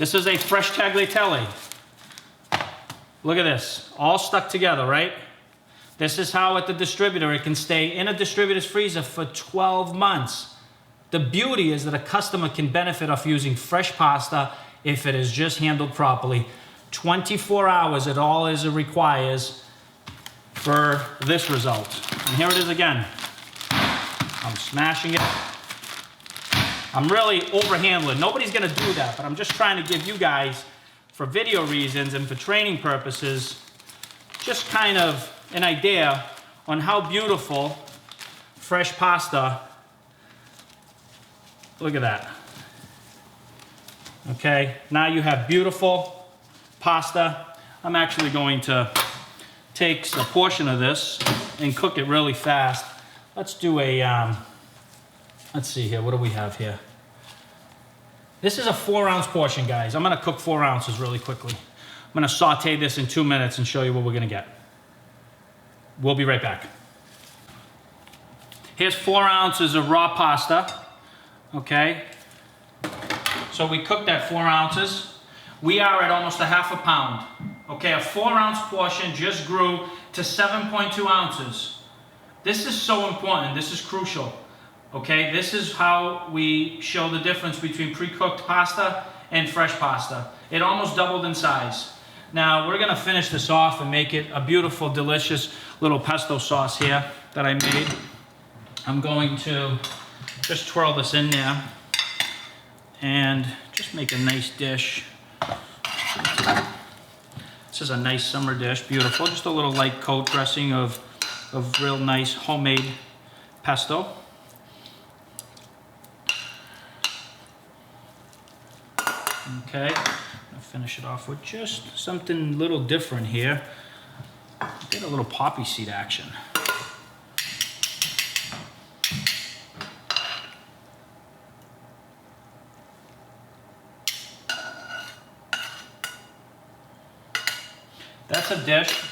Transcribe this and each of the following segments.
This is a fresh tagliatelle. Look at this, all stuck together, right? This is how at the distributor, it can stay in a distributor's freezer for 12 months. The beauty is that a customer can benefit off using fresh pasta if it is just handled properly. 24 hours is all it requires for this result. And here it is again. I'm smashing it. I'm really overhandling. Nobody's gonna do that, but I'm just trying to give you guys, for video reasons and for training purposes, just kind of an idea on how beautiful fresh pasta. Look at that. Okay, now you have beautiful pasta. I'm actually going to take a portion of this and cook it really fast. Let's do a, let's see here, what do we have here? This is a 4-ounce portion, guys. I'm gonna cook 4 ounces really quickly. I'm gonna saute this in 2 minutes and show you what we're gonna get. We'll be right back. Here's 4 ounces of raw pasta, okay? So we cooked that 4 ounces. We are at almost a half a pound. Okay, a 4-ounce portion just grew to 7.2 ounces. This is so important, this is crucial. Okay, this is how we show the difference between pre-cooked pasta and fresh pasta. It almost doubled in size. Now we're gonna finish this off and make it a beautiful, delicious little pesto sauce here that I made. I'm going to just twirl this in there and just make a nice dish. This is a nice summer dish, beautiful. Just a little light coat dressing of real nice homemade pesto. Okay, I'm gonna finish it off with just something a little different here. Get a little poppy seed action. That's a dish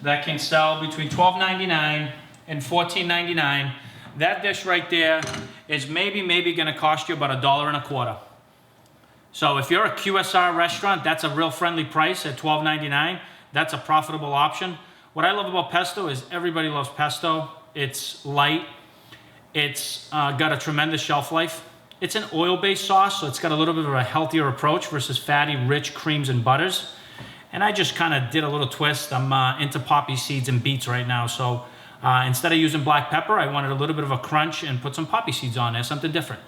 that can sell between $12.99 and $14.99. That dish right there is maybe gonna cost you about $1.25. So if you're a QSR restaurant, that's a real friendly price at $12.99. That's a profitable option. What I love about pesto is everybody loves pesto. It's light. It's got a tremendous shelf life. It's an oil-based sauce, so it's got a little bit of a healthier approach versus fatty, rich creams and butters. And I just kind of did a little twist. I'm into poppy seeds and beets right now. So instead of using black pepper, I wanted a little bit of a crunch and put some poppy seeds on there, something different.